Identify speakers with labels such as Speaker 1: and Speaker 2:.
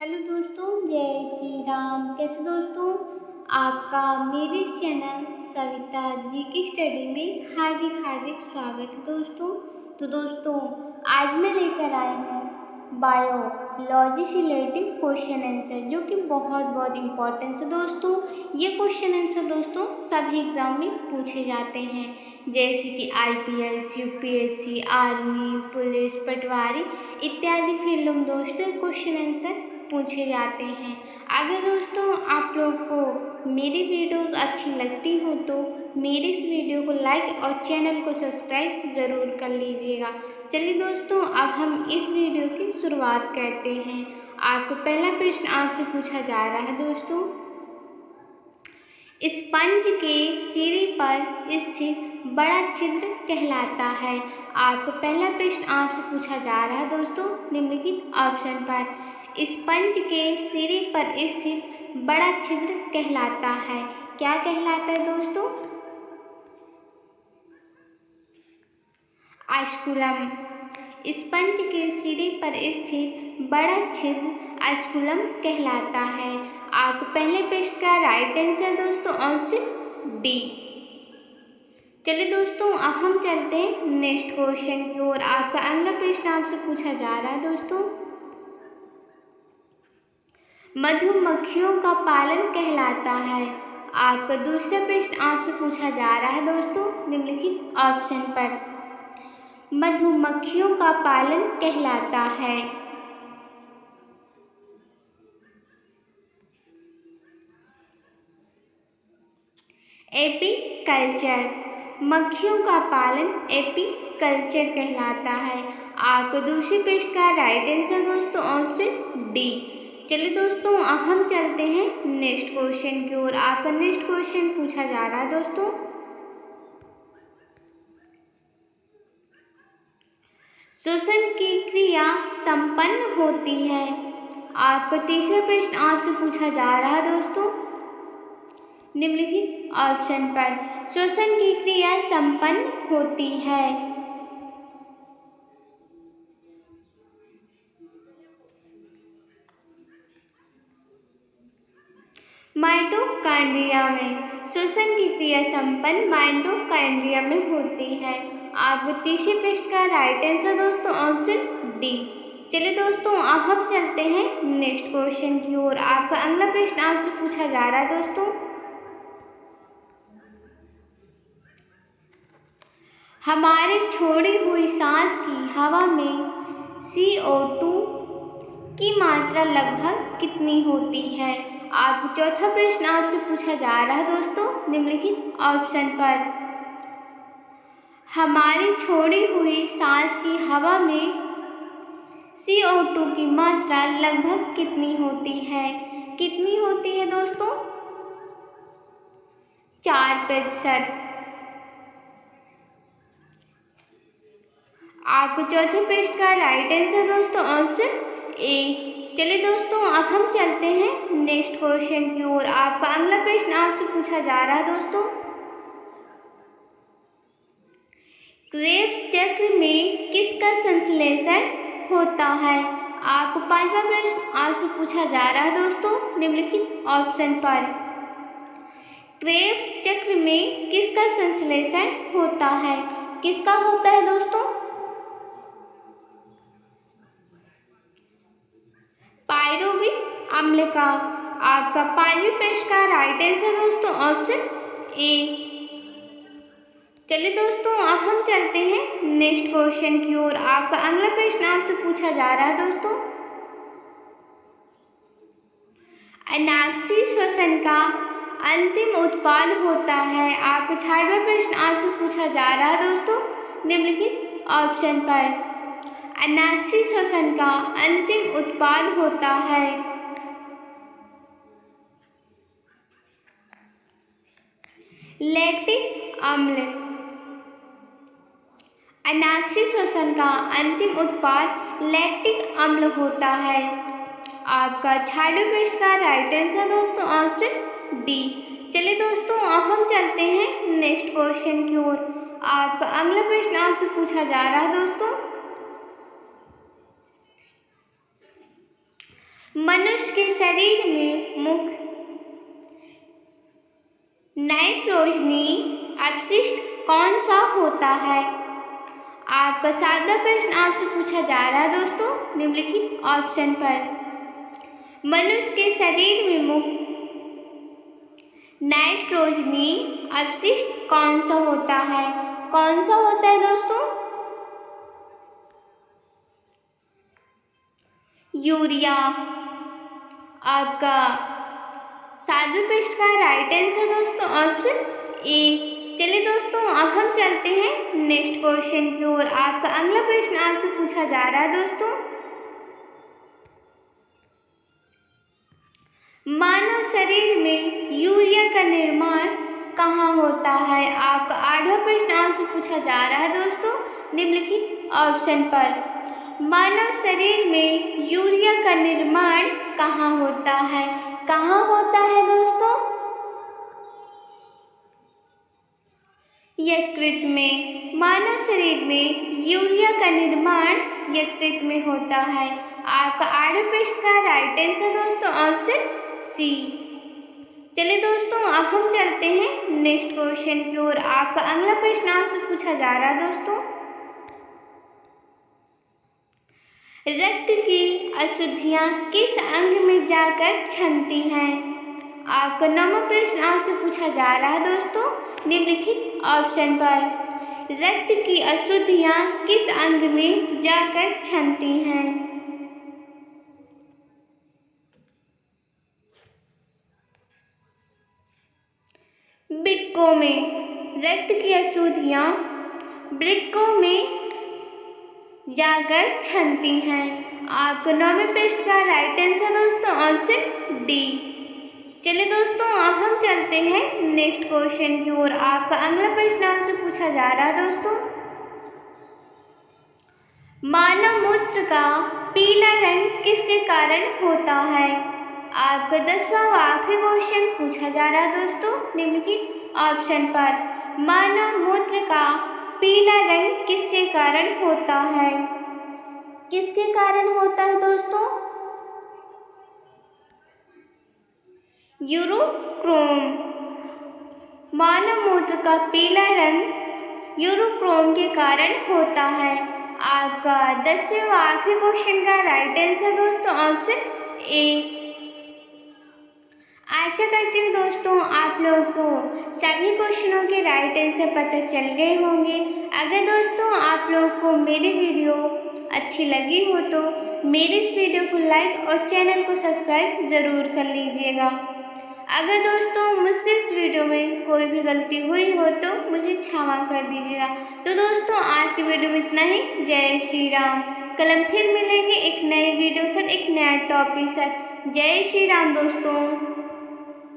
Speaker 1: Hello दोस्तों, जय श्री राम। कैसे दोस्तों? आपका मेरे चैनल सविता जी की स्टडी में हार्दिक हार्दिक स्वागत है दोस्तों। आज मैं लेकर आई हूँ बायोलॉजी से रिलेटेड क्वेश्चन आंसर, जो कि बहुत इम्पोर्टेंट है दोस्तों। ये क्वेश्चन आंसर दोस्तों सभी एग्जाम में पूछे जाते हैं, जैसे कि IPS, UPSC, आर्मी, पुलिस, पटवारी इत्यादि फील्डों में दोस्तों क्वेश्चन आंसर पूछे जाते हैं। अगर दोस्तों आप लोग को मेरी वीडियोस अच्छी लगती हो तो मेरे इस वीडियो को लाइक और चैनल को सब्सक्राइब ज़रूर कर लीजिएगा। चलिए दोस्तों, अब हम इस वीडियो की शुरुआत करते हैं। आपको पहला प्रश्न आपसे पूछा जा रहा है दोस्तों, स्पंज के सिरे पर स्थित बड़ा छिद्र कहलाता है। आपको पहला प्रश्न आपसे पूछा जा रहा है दोस्तों निम्नलिखित ऑप्शन पर, स्पंज के सिरे पर स्थित बड़ा छिद्र कहलाता है। क्या कहलाता है दोस्तों? ऑस्कुलम। स्पंज के सिरे पर स्थित बड़ा छिद्र ऑस्कुलम कहलाता है। आपको पहले प्रश्न का राइट आंसर दोस्तों ऑप्शन डी। चलिए दोस्तों, अब हम चलते हैं नेक्स्ट क्वेश्चन की ओर। आपका अगला प्रश्न आपसे पूछा जा रहा है दोस्तों, मधुमक्खियों का पालन कहलाता है। आपका दूसरा प्रश्न आपसे पूछा जा रहा है दोस्तों निम्नलिखित ऑप्शन पर, मधुमक्खियों का पालन कहलाता है। एपीकल्चर। मक्खियों का पालन एपीकल्चर कहलाता है। आपको दूसरे प्रश्न का राइट आंसर दोस्तों ऑप्शन डी। चलिए दोस्तों, अब हम चलते हैं नेक्स्ट क्वेश्चन की ओर। आपका नेक्स्ट क्वेश्चन पूछा जा रहा है दोस्तों, श्वसन की क्रिया संपन्न होती है। आपका तीसरा प्रश्न आपसे पूछा जा रहा है दोस्तों निम्नलिखित ऑप्शन पर, श्वसन की क्रिया संपन्न होती है। माइटोकॉन्ड्रिया में। श्वसन की क्रिया संपन्न माइटोकॉन्ड्रिया में होती है। आपको तीसरे प्रश्न का राइट आंसर दोस्तों ऑप्शन डी। चलिए दोस्तों, अब हम चलते हैं नेक्स्ट क्वेश्चन की ओर। आपका अगला प्रश्न आपसे पूछा जा रहा है दोस्तों, हमारे छोड़ी हुई सांस की हवा में CO2 की मात्रा लगभग कितनी होती है। आपको चौथा प्रश्न आपसे पूछा जा रहा है दोस्तों निम्नलिखित ऑप्शन पर, हमारी छोड़ी हुई सांस की हवा में CO2 की मात्रा लगभग कितनी होती है। कितनी होती है दोस्तों? 4%। आपको चौथे प्रश्न का राइट आंसर दोस्तों ऑप्शन ए। चलिए दोस्तों, अब हम चलते हैं नेक्स्ट क्वेश्चन की ओर। आपका अगला प्रश्न आपसे पूछा जा रहा है दोस्तों, क्रेब्स चक्र में किसका संश्लेषण होता है। आपको पांचवा प्रश्न आपसे पूछा जा रहा है दोस्तों निम्नलिखित ऑप्शन पर, क्रेब्स चक्र में किसका संश्लेषण होता है। किसका होता है दोस्तों? पायरुविक अम्ल का। आपका पांचवें प्रश्न का राइट आंसर दोस्तों ऑप्शन ए। चलिए दोस्तों, अब हम चलते हैं नेक्स्ट क्वेश्चन की ओर। आपका अगला प्रश्न आपसे पूछा जा रहा है दोस्तों, अनाक्षी श्वसन का अंतिम उत्पाद होता है। आपको छठवां प्रश्न आपसे पूछा जा रहा है दोस्तों निम्नलिखित ऑप्शन पर, अनाक्षी श्वसन का अंतिम उत्पाद होता है। लैक्टिक अम्ल। अनाक्षी श्वसन का अंतिम उत्पाद लैक्टिक अम्ल होता है। आपका छठवें प्रश्न का राइट आंसर दोस्तों ऑप्शन डी। चलिए दोस्तों, अब हम चलते हैं नेक्स्ट क्वेश्चन की ओर। आपका अगला प्रश्न आपसे पूछा जा रहा है दोस्तों, मनुष्य मनुष्य के शरीर में मुख्य नाइट्रोजनी अपशिष्ट कौन सा होता है? आपका 7वां प्रश्न आपसे पूछा जा रहा है दोस्तों निम्नलिखित ऑप्शन पर। मनुष्य के शरीर में मुख्य नाइट्रोजनी अपशिष्ट कौन सा होता है? कौन सा होता है दोस्तों? यूरिया। आपका 7वें प्रश्न का राइट आंसर दोस्तों ऑप्शन ए। चलिए दोस्तों अब हम चलते हैं नेक्स्ट क्वेश्चन की ओर। आपका अगला प्रश्न आपसे पूछा जा रहा है दोस्तों, मानव शरीर में यूरिया का निर्माण कहाँ होता है? आपका 8वां प्रश्न आपसे पूछा जा रहा है दोस्तों निम्नलिखित ऑप्शन पर। मानव शरीर में यूरिया का निर्माण कहाँ होता है? कहाँ होता है दोस्तों? यकृत में। मानव शरीर में यूरिया का निर्माण यकृत में होता है। आपका 8वें प्रश्न का राइट आंसर दोस्तों ऑप्शन सी। चलिए दोस्तों अब हम चलते हैं नेक्स्ट क्वेश्चन की ओर। आपका अगला प्रश्न आपसे पूछा जा रहा है दोस्तों, रक्त की अशुद्धियाँ किस अंग में जाकर छनती हैं? आपका 9वां प्रश्न आपसे पूछा जा रहा है दोस्तों निम्नलिखित ऑप्शन पर। रक्त की अशुद्धियाँ किस अंग में जाकर छनती हैं? वृक्कों में। रक्त की अशुद्धियाँ वृक्कों में जाकर छनती हैं। आपका 9वें प्रश्न का राइट आंसर दोस्तों ऑप्शन डी। चलिए दोस्तों अब हम चलते हैं नेक्स्ट क्वेश्चन की ओर। आपका अगला प्रश्न आपसे पूछा जा रहा है दोस्तों, मानव मूत्र का पीला रंग किसके कारण होता है? आपका 10वां व आखिरी क्वेश्चन पूछा जा रहा है दोस्तों निम्नलिखित ऑप्शन पर। मानव मूत्र का पीला रंग किसके कारण होता है? किसके कारण होता है दोस्तों? यूरोक्रोम। मानव मूत्र का पीला रंग यूरोक्रोम के कारण होता है। आपका 10वें व आखिरी क्वेश्चन का राइट आंसर दोस्तों ऑप्शन ए। आशा करती हूँ दोस्तों आप लोगों को सभी क्वेश्चनों के राइट आंसर पता चल गए होंगे। अगर दोस्तों आप लोगों को मेरी वीडियो अच्छी लगी हो तो मेरे इस वीडियो को लाइक और चैनल को सब्सक्राइब ज़रूर कर लीजिएगा। अगर दोस्तों मुझसे इस वीडियो में कोई भी गलती हुई हो तो मुझे क्षमा कर दीजिएगा। तो दोस्तों आज की वीडियो में इतना ही। जय श्री राम। कल हम फिर मिलेंगे एक नए वीडियो साथ, एक नया टॉपिक साथ। जय श्री राम दोस्तों।